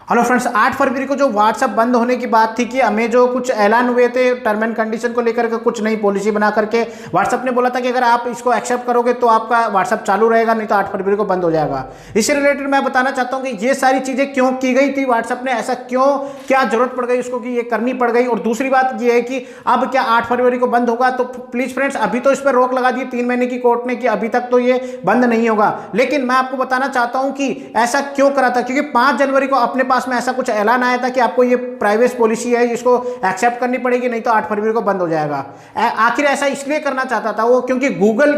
Hello friends, 8 फरवरी को जो WhatsApp बंद होने की बात थी कि हमें जो कुछ ऐलान हुए थे टर्म एंड कंडीशन को लेकर के कुछ नई पॉलिसी बना करके व्हाट्सएप ने बोला था कि अगर आप इसको एक्सेप्ट करोगे तो आपका व्हाट्सएप चालू रहेगा, नहीं तो 8 फरवरी को बंद हो जाएगा। इससे रिलेटेड मैं बताना चाहता हूं कि ये सारी चीजें क्यों की गई थी, व्हाट्सएप ने ऐसा क्यों, क्या जरूरत पड़ गई उसको कि ये करनी पड़ गई। और दूसरी बात ये है कि अब क्या 8 फरवरी को बंद होगा, तो प्लीज फ्रेंड्स अभी तो इस पर रोक लगा दी 3 महीने की कोर्ट ने कि अभी तक तो ये बंद नहीं होगा। लेकिन मैं आपको बताना चाहता हूं कि ऐसा क्यों करा था, क्योंकि 5 जनवरी को अपने पास में ऐसा कुछ ऐलान आया था कि आपको ये प्राइवेसी पॉलिसी है, इसको एक्सेप्ट करनी पड़ेगी, नहीं तो 8 फरवरी को बंद हो जाएगा। आखिर ऐसा इसलिए करना चाहता था वो क्योंकि गूगल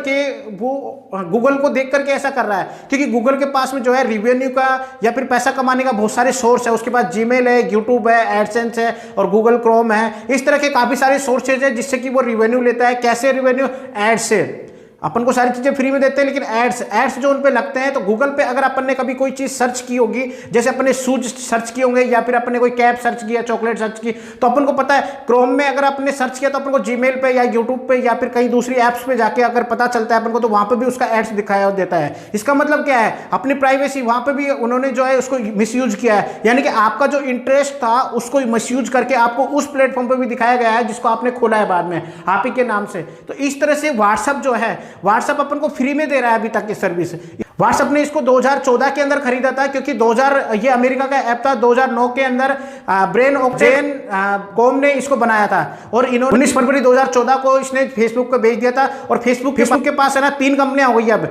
को देख करके ऐसा कर रहा है, क्योंकि गूगल के पास में जो है रिवेन्यू का या फिर पैसा कमाने का बहुत सारे सोर्स है। उसके पास जीमेल है, यूट्यूब है, एडसेंस है और गूगल क्रोम है। इस तरह के काफी सारे सोर्सेज है जिससे कि वो रिवेन्यू लेता है। कैसे रिवेन्यू? एड से। अपन को सारी चीजें फ्री में देते हैं, लेकिन एड्स जो उन पे लगते हैं। तो गूगल पे अगर अपन ने कभी कोई चीज सर्च की होगी, जैसे अपन ने शूज सर्च किए होंगे या फिर अपन ने कोई कैप सर्च किया, चॉकलेट सर्च की, तो अपन को पता है क्रोम में अगर अपन ने सर्च किया तो अपन को जीमेल पे या यूट्यूब पे या फिर कहीं दूसरी एप्स पे जाके अगर पता चलता है अपन को, तो वहां पे भी उसका एड्स दिखाया देता है। इसका मतलब क्या है? अपनी प्राइवेसी वहां पे भी उन्होंने जो है उसको मिसयूज किया है, यानी कि आपका जो इंटरेस्ट था उसको मिसयूज करके आपको उस प्लेटफॉर्म पे भी दिखाया गया है जिसको आपने खोला है बाद में आप ही के नाम से। तो इस तरह से व्हाट्सएप जो है, व्हाट्सएप अपन को फ्री में दे रहा है अभी तक की सर्विस। व्हाट्सएप ने इसको 2014 के अंदर खरीदा था, क्योंकि ये अमेरिका का ऐप था। 2009 के अंदर ब्रेन ऑक्टेन कॉम ने इसको बनाया था और इन्होंने 19 फरवरी 2014 को इसने फेसबुक को बेच दिया था। और फेसबुक के पास है ना 3 कंपनियां हो गई अब,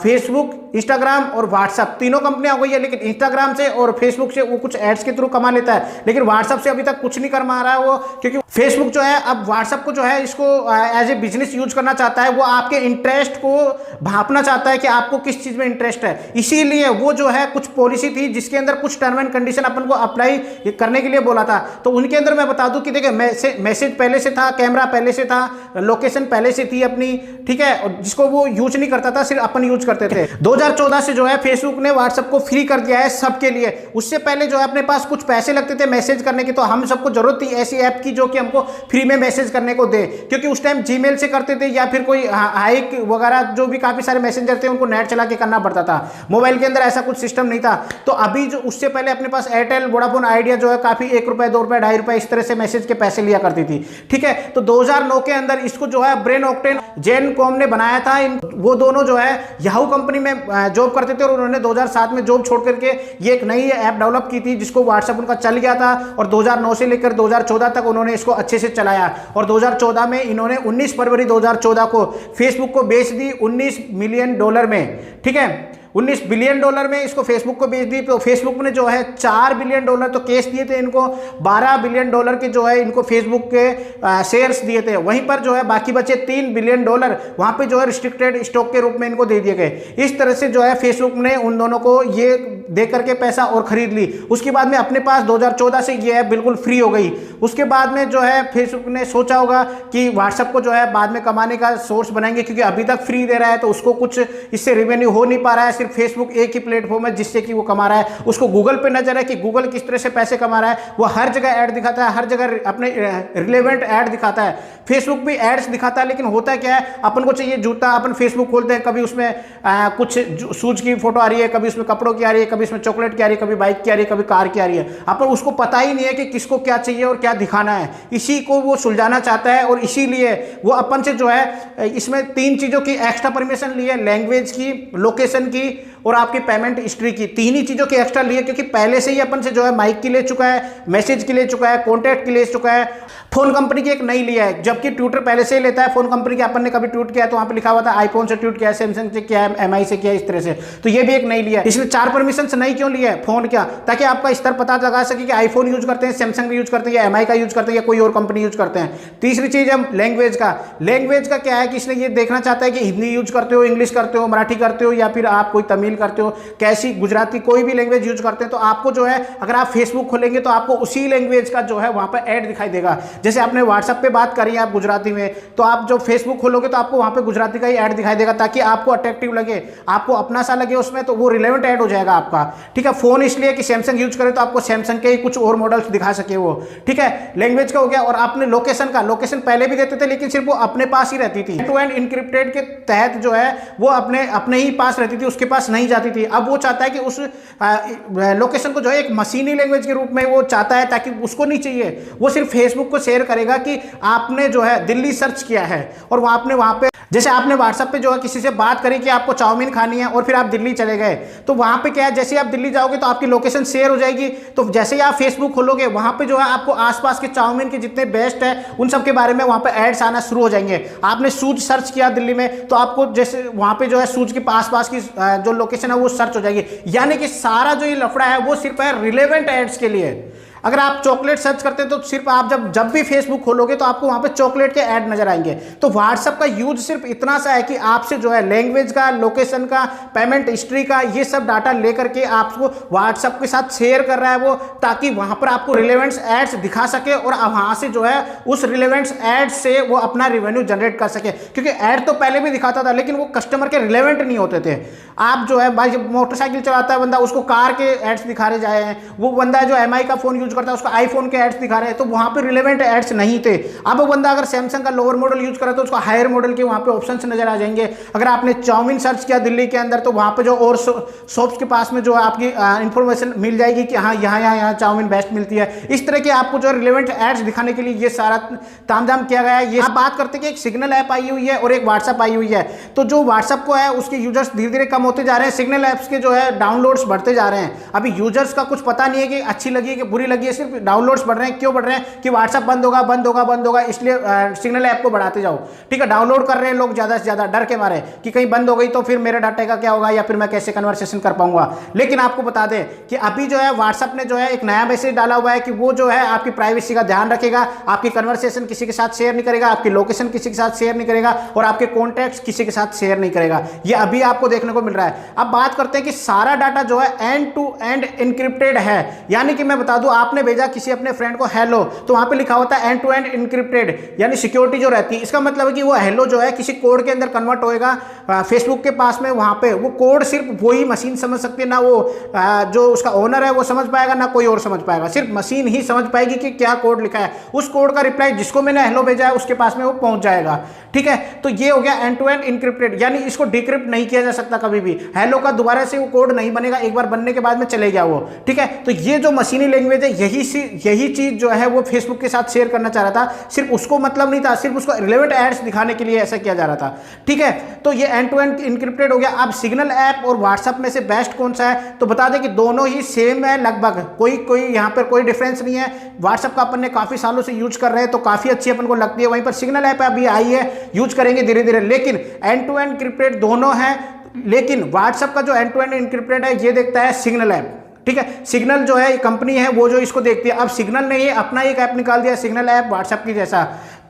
फेसबुक, इंस्टाग्राम और व्हाट्सएप, तीनों कंपनियां हो गई है। लेकिन इंस्टाग्राम से और फेसबुक से वो कुछ एड्स के थ्रू कमा लेता है, लेकिन व्हाट्सएप से अभी तक कुछ नहीं कमा रहा है वो, क्योंकि फेसबुक जो है अब व्हाट्सएप को जो है इसको एज ए बिजनेस यूज करना चाहता है। वो आपके इंटरेस्ट को भापना चाहता है कि आपको किस चीज में इंटरेस्ट है। इसीलिए वो जो है कुछ पॉलिसी थी जिसके अंदर कुछ टर्म एंड कंडीशन अपन को अप्लाई करने के लिए बोला था। तो उनके अंदर मैं बता दूं कि देखिए मैसेज पहले से था, कैमरा पहले से था, लोकेशन पहले से थी अपनी, ठीक है, और जिसको वो यूज नहीं करता था, सिर्फ अपन यूज करते थे। 2014 से जो है फेसबुक ने व्हाट्सएप को फ्री कर दिया है सबके लिए। उससे पहले जो है अपने पास कुछ पैसे लगते थे मैसेज करने की, तो हम सबको जरूरत थी ऐसी ऐप की जो कि हमको फ्री में मैसेज करने को दे, क्योंकि उस टाइम जीमेल से करते थे या फिर कोई हाइक वगैरह जो भी काफी सारे मैसेंजर थे उनको नेट चला के करना पड़ता था। मोबाइल के अंदर ऐसा कुछ सिस्टम नहीं था। तो अभी जो उससे पहले अपने पास एयरटेल, वोडाफोन आइडिया जो है काफी 1 रुपए, 2 रुपए, 2.5 रुपए इस तरह से मैसेज के पैसे लिया करती थी, ठीक है। तो 2009 के अंदर इसको जो है ब्रेन ऑक्टेन जेन कॉम ने बनाया था। वो दोनों जो है याहू कंपनी में जॉब करते थे और उन्होंने 2007 में जॉब छोड़ करके ये एक नई ऐप डेवलप की थी जिसको व्हाट्सएप उनका चल गया था। और 2009 से लेकर 2014 तक उन्होंने इसको अच्छे से चलाया। और 2014 में इन्होंने 19 फरवरी 2014 को फेसबुक को बेच दी $19 मिलियन में, ठीक है, $19 बिलियन में इसको फेसबुक को बेच दी। तो फेसबुक ने जो है $4 बिलियन तो केस दिए थे इनको, $12 बिलियन के जो है इनको फेसबुक के शेयर्स दिए थे। वहीं पर जो है बाकी बचे $3 बिलियन वहां पे जो है रिस्ट्रिक्टेड स्टॉक के रूप में इनको दे दिए गए। इस तरह से जो है फेसबुक ने उन दोनों को ये दे करके पैसा और खरीद ली। उसके बाद में अपने पास 2014 से ये ऐप बिल्कुल फ्री हो गई। उसके बाद में जो है फेसबुक ने सोचा होगा कि व्हाट्सएप को जो है बाद में कमाने का सोर्स बनाएंगे, क्योंकि अभी तक फ्री दे रहा है तो उसको कुछ इससे रेवेन्यू हो नहीं पा रहा है। सिर्फ फेसबुक एक ही प्लेटफॉर्म है जिससे कि वो कमा रहा है। उसको गूगल पे नजर है कि गूगल किस तरह से पैसे कमा रहा है। वो हर जगह ऐड दिखाता है, हर जगह अपने रिलेवेंट ऐड दिखाता है। फेसबुक भी एड्स दिखाता है, लेकिन होता क्या है, अपन को चाहिए जूता, अपन फेसबुक खोलते हैं, कभी उसमें कुछ शूज की फोटो आ रही है, कभी उसमें कपड़ों की आ रही है, कभी इसमें चॉकलेट की आ रही है, कभी बाइक की आ रही है, कभी कार की आ रही है। अपन उसको पता ही नहीं है कि किसको क्या चाहिए और क्या दिखाना है। इसी को वो सुलझाना चाहता है और इसीलिए वो अपन से जो है इसमें 3 चीजों की एक्स्ट्रा परमिशन ली है, लैंग्वेज की, लोकेशन की और आपकी पेमेंट हिस्ट्री की। 3 ही चीजों की एक्स्ट्रा ली है, क्योंकि पहले से ही अपन से जो है माइक की ले चुका है, मैसेज की ले चुका है, कॉन्टैक्ट की ले चुका है, फोन कंपनी की एक नई लिया है, जबकि ट्विटर पहले से ही लेता है। फोन कंपनी की अपन ने कभी ट्वीट किया तो वहां पे लिखा हुआ था आईफोन से ट्वीट किया, सैमसंग से किया, एमआई से किया, इस तरह से। तो ये भी एक नई लिया है। इसलिए 4 परमिशन नहीं क्यों लिया है फोन क्या, ताकि आपका स्तर पता लगा सके कि आईफोन यूज करते हैं, सैमसंग यूज करते हैं या एमआई का यूज करते हैं या कोई और कंपनी यूज करते हैं। तीसरी चीज है लैंग्वेज का। लैंग्वेज का क्या है कि इसने ये देखना चाहता है कि हिंदी यूज करते हो, इंग्लिश करते हो, मराठी करते हो या फिर आप कोई तमिल करते हो, कैसी गुजराती, कोई भी लैंग्वेज यूज करते हैं। तो आपको जो है अगर आप फेसबुक खोलेंगे तो आपको उसी लैंग्वेज का जो है वहां पर ऐड दिखाई देगा। जैसे आपने व्हाट्सएप पे बात करी है आप गुजराती में, तो आप जो फेसबुक खोलोगे तो आपको वहां पे गुजराती का ही ऐड दिखाई देगा, ताकि आपको अट्रैक्टिव लगे, आपको अपना सा लगे उसमें, तो वो रिलेवेंट ऐड हो जाएगा आपका, ठीक है। फोन इसलिए कि सैमसंग यूज करे तो आपको सैमसंग के ही कुछ और मॉडल्स दिखा सके वो, ठीक है। लैंग्वेज का हो गया। और आपने लोकेशन का, लोकेशन पहले भी देते थे लेकिन सिर्फ वो अपने पास ही रहती थी, एंड टू एंड इनक्रिप्टेड के तहत जो है वो अपने ही पास रहती थी, उसके पास नहीं जाती थी। अब वो चाहता है कि उस लोकेशन को जो है एक मशीनी लैंग्वेज के रूप में वो चाहता है, ताकि उसको नहीं चाहिए, वो सिर्फ फेसबुक को शेयर करेगा कि आपने जो है दिल्ली सर्च किया है और आपने वहाँ पे, जैसे आपने व्हाट्सएप पे जो है किसी से बात करी कि आपको चाउमीन खानी है और फिर आप दिल्ली चले गए, तो वहाँ पे क्या है, जैसे आप दिल्ली जाओगे तो आपकी लोकेशन शेयर हो जाएगी। तो जैसे ही आप फेसबुक खोलोगे वहाँ पे जो है आपको आसपास के चाउमीन के जितने बेस्ट है उन सब के बारे में वहाँ पे एड्स आना शुरू हो जाएंगे। आपने शूज सर्च किया दिल्ली में, तो आपको जैसे वहाँ पे जो है शूज के आसपास की जो लोकेशन है वो सर्च हो जाएगी। यानी कि सारा जो ये लफड़ा है वो सिर्फ है रिलेवेंट एड्स के लिए। अगर आप चॉकलेट सर्च करते हैं तो सिर्फ आप जब भी फेसबुक खोलोगे तो आपको वहां पे चॉकलेट के ऐड नजर आएंगे। तो व्हाट्सएप का यूज सिर्फ इतना सा है कि आपसे जो है लैंग्वेज का, लोकेशन का, पेमेंट हिस्ट्री का, ये सब डाटा लेकर के आपको व्हाट्सएप के साथ शेयर कर रहा है वो, ताकि वहां पर आपको रिलेवेंट एड्स दिखा सके और वहां से जो है उस रिलेवेंट एड्स से वो अपना रेवेन्यू जनरेट कर सके। क्योंकि ऐड तो पहले भी दिखाता था लेकिन वो कस्टमर के रिलेवेंट नहीं होते थे। आप जो है भाई मोटरसाइकिल चलाता है बंदा, उसको कार के एड्स दिखा रहे जाए हैं, वो बंदा जो एमआई का फोन यूज करता है उसको आईफोन के एड्स दिखा रहे हैं, तो वहां पे रिलेवेंट एड्स नहीं थे। अब वो बंदा अगर सैमसंग का लोअर मॉडल यूज करे तो उसको हायर मॉडल के वहां पे ऑप्शंस नजर आ जाएंगे। अगर आपने चाउमीन सर्च किया दिल्ली के अंदर तो वहां पे जो और शॉप्स के पास में जो है आपकी इंफॉर्मेशन मिल जाएगी कि हाँ यहाँ चाउमीन बेस्ट मिलती है। इस तरह के आपको जो रिलेवेंट एड्स दिखाने के लिए ये सारा तामझाम किया गया है। ये आप बात करते हैं कि एक सिग्नल ऐप आई हुई है और एक व्हाट्सएप आई हुई है, तो जो व्हाट्सएप को है उसके यूजर्स धीरे धीरे कम होते जा रहे हैं, सिग्नल ऐप्स के जो है डाउनलोड्स बढ़ते जा रहे हैं। अभी यूजर्स का कुछ पता नहीं है कि अच्छी लगी है कि बुरी लगी है, सिर्फ डाउनलोड्स बढ़ रहे हैं। क्यों बढ़ रहे हैं कि व्हाट्सएप बंद होगा, इसलिए सिग्नल ऐप को बढ़ाते जाओ। ठीक है, डाउनलोड कर रहे हैं लोग ज्यादा से ज्यादा डर के मारे कि कहीं बंद हो गई तो फिर मेरे डाटा का क्या होगा या फिर मैं कैसे कन्वर्सेशन कर पाऊंगा। लेकिन आपको बता दें कि अभी जो है व्हाट्सएप ने जो है एक नया मैसेज डाला हुआ है कि वो जो है आपकी प्राइवेसी का ध्यान रखेगा, आपकी कन्वर्सेशन किसी के साथ शेयर नहीं करेगा, आपकी लोकेशन किसी के साथ शेयर नहीं करेगा और आपके कॉन्टैक्ट्स किसी के साथ शेयर नहीं करेगा। ये अभी आपको देखने को मिल रहा है। अब बात करते हैं कि सारा डाटा जो है एंड टू एंड इनक्रिप्टेड है। यानी कि मैं बता दूं, आपने भेजा किसी अपने फ्रेंड को हेलो, तो वहां पे लिखा होता है एंड टू एंड इनक्रिप्टेड, यानी सिक्योरिटी जो रहती है। इसका मतलब है कि वो हेलो जो है किसी कोड के अंदर कन्वर्ट होएगा फेसबुक के पास में, वहां पे वो कोड सिर्फ वही मशीन समझ सकती है, ना वो जो उसका ओनर है वो समझ पाएगा, ना कोई और समझ पाएगा। सिर्फ मशीन ही समझ पाएगी कि क्या कोड लिखा है। उस कोड का रिप्लाई जिसको मैंने हेलो भेजा है उसके पास में वो पहुंच जाएगा। ठीक है, तो ये हो गया एंड टू एंड इनक्रिप्टेड, यानी इसको डिक्रिप्ट नहीं किया जा सकता कभी भी। हेलो का दोबारा से वो कोड नहीं बनेगा, एक बार बनने के बाद में चले गया वो। ठीक है, तो ये जो मशीनी लैंग्वेज है यही चीज जो है वो फेसबुक के साथ शेयर करना चाह रहा था। सिर्फ उसको मतलब नहीं था, सिर्फ उसको रिलेवेंट एड्स दिखाने के लिए ऐसा किया जा रहा था। ठीक है, तो ये एंड टू एंड इनक्रिप्टेड हो गया। अब सिग्नल ऐप और व्हाट्सएप में से बेस्ट कौन सा है, तो बता दें कि दोनों ही सेम है लगभग, कोई यहाँ पर कोई डिफरेंस नहीं है। व्हाट्सएप का अपन ने काफी सालों से यूज कर रहे हैं तो काफी अच्छी अपन को लगती है, वहीं पर सिग्नल ऐप अभी आई है, यूज करेंगे धीरे धीरे। लेकिन एंड टू एंड इनक्रिप्टेड दोनों हैं, लेकिन व्हाट्सएप का जो एंड टू एंड इनक्रिप्टेड है ये देखता है सिग्नल ऐप। ठीक है, सिग्नल जो है कंपनी है वो जो इसको देखती है। अब सिग्नल ने ये अपना एक ऐप निकाल दिया सिग्नल ऐप व्हाट्सएप की जैसा,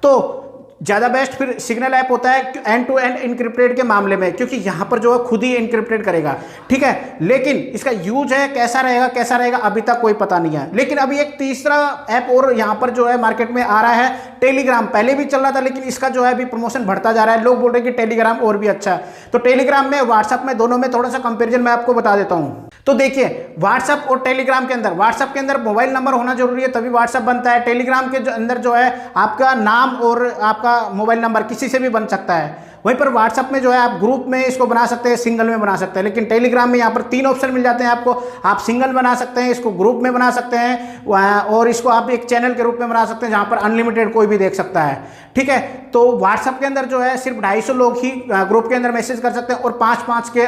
तो ज़्यादा बेस्ट फिर सिग्नल ऐप होता है एंड टू एंड इनक्रिप्टेड के मामले में, क्योंकि यहाँ पर जो है खुद ही इनक्रिप्टेड करेगा। ठीक है, लेकिन इसका यूज है कैसा रहेगा अभी तक कोई पता नहीं है। लेकिन अभी एक तीसरा ऐप और यहाँ पर जो है मार्केट में आ रहा है, टेलीग्राम। पहले भी चल रहा था लेकिन इसका जो है अभी प्रमोशन बढ़ता जा रहा है, लोग बोल रहे हैं कि टेलीग्राम और भी अच्छा है। तो टेलीग्राम में व्हाट्सएप में दोनों में थोड़ा सा कंपेरिजन मैं आपको बता देता हूँ। तो देखिए, व्हाट्सएप और टेलीग्राम के अंदर, व्हाट्सएप के अंदर मोबाइल नंबर होना जरूरी है तभी व्हाट्सएप बनता है। टेलीग्राम के अंदर जो है आपका नाम और आपका मोबाइल नंबर किसी से भी बन सकता है। वहीं पर व्हाट्सएप में जो है आप ग्रुप में इसको बना सकते हैं, सिंगल में बना सकते हैं। लेकिन टेलीग्राम में यहाँ पर 3 ऑप्शन मिल जाते हैं आपको। आप सिंगल बना सकते हैं, इसको ग्रुप में बना सकते हैं, और इसको आप एक चैनल के रूप में बना सकते हैं जहाँ पर अनलिमिटेड कोई भी देख सकता है। ठीक है, तो व्हाट्सएप के अंदर जो है सिर्फ 250 लोग ही ग्रुप के अंदर मैसेज कर सकते हैं और 5-5 के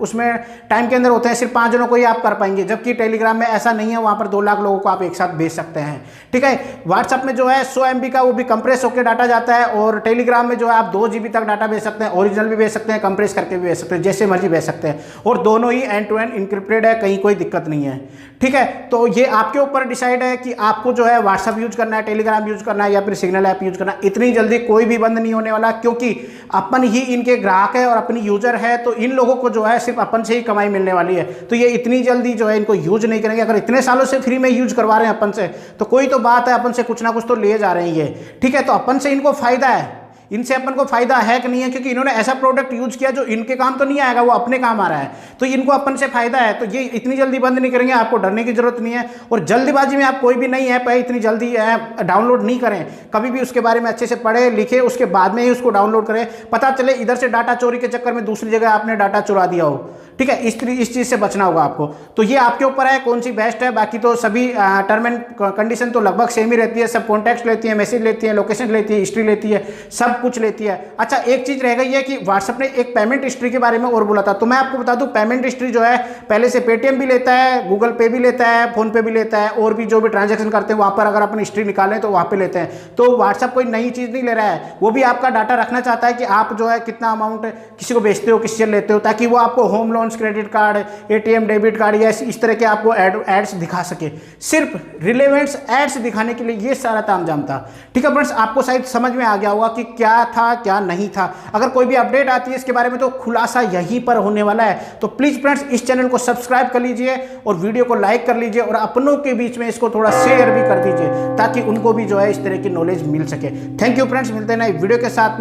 उसमें टाइम के अंदर होते हैं, सिर्फ 5 जनों को ही आप कर पाएंगे। जबकि टेलीग्राम में ऐसा नहीं है, वहाँ पर 2 लाख लोगों को आप एक साथ भेज सकते हैं। ठीक है, व्हाट्सएप में जो है 100 MB का वो भी कंप्रेस होकर डाटा जाता है, और टेलीग्राम में जो है आप 2 GB तक डाटा भेज सकते हैं, ओरिजिनल भी भेज सकते हैं, कंप्रेस करके भी भेज सकते हैं, जैसे मर्जी भेज सकते हैं। और दोनों ही एंड टू एंड इनक्रिप्टेड है, कहीं कोई दिक्कत नहीं है। ठीक है, तो ये आपके ऊपर डिसाइड है कि आपको जो है व्हाट्सएप यूज करना है, टेलीग्राम यूज करना है या फिर सिग्नल ऐप यूज करना है। इतनी जल्दी कोई भी बंद नहीं होने वाला, क्योंकि अपन ही इनके ग्राहक है और अपनी यूजर है, तो इन लोगों को जो है सिर्फ अपन से ही कमाई मिलने वाली है। तो ये इतनी जल्दी जो है इनको यूज नहीं करेंगे। अगर इतने सालों से फ्री में यूज करवा रहे हैं अपन से, तो कोई तो बात है, अपन से कुछ ना कुछ तो लिए जा रहे हैं ये। ठीक है, तो अपन से इनको फायदा है, इनसे अपन को फायदा है कि नहीं है, क्योंकि इन्होंने ऐसा प्रोडक्ट यूज किया जो इनके काम तो नहीं आएगा, वो अपने काम आ रहा है, तो इनको अपन से फायदा है। तो ये इतनी जल्दी बंद नहीं करेंगे, आपको डरने की जरूरत नहीं है। और जल्दीबाजी में आप कोई भी नई ऐप है इतनी जल्दी डाउनलोड नहीं करें, कभी भी उसके बारे में अच्छे से पढ़े लिखे उसके बाद में ही उसको डाउनलोड करें। पता चले इधर से डाटा चोरी के चक्कर में दूसरी जगह आपने डाटा चुरा दिया हो, ठीक है, इस चीज से बचना होगा आपको। तो ये आपके ऊपर है कौन सी बेस्ट है। बाकी तो सभी टर्म एंड कंडीशन तो लगभग सेम ही रहती है, सब कॉन्टैक्ट लेती है, मैसेज लेती है, लोकेशन लेती है, हिस्ट्री लेती है, सब कुछ लेती है। अच्छा एक चीज रह गई है कि व्हाट्सएप ने एक पेमेंट हिस्ट्री के बारे में और बोला था, तो मैं आपको बता दूं पेमेंट हिस्ट्री जो है पहले से पेटीएम भी लेता है, गूगल पे भी लेता है, फोन पे भी लेता है, और भी जो भी ट्रांजेक्शन करते हैं वहां पर अगर अपन हिस्ट्री निकालें तो वहां पे लेते हैं। तो व्हाट्सएप कोई नई चीज नहीं ले रहा है, वो भी आपका डाटा रखना चाहता है कि आप जो है कितना अमाउंट किसी को बेचते हो, किससे लेते हो, ताकि वो आपको home loans, credit card, ATM, debit card या इस तरह के आपको एड्स दिखा सके। सिर्फ रिलेवेंट्स एड्स दिखाने के लिए ये सारा तामझाम था। ठीक है फ्रेंड्स, आपको शायद समझ में आ गया होगा कि क्या था क्या नहीं था। अगर कोई भी अपडेट आती है इसके बारे में तो खुलासा यहीं पर होने वाला है। तो प्लीज फ्रेंड्स इस चैनल को सब्सक्राइब कर लीजिए और वीडियो को लाइक कर लीजिए और अपनों के बीच में इसको थोड़ा शेयर भी कर दीजिए ताकि उनको भी जो है इस तरह की नॉलेज मिल सके। थैंक यू फ्रेंड्स, मिलते हैं नए वीडियो के साथ।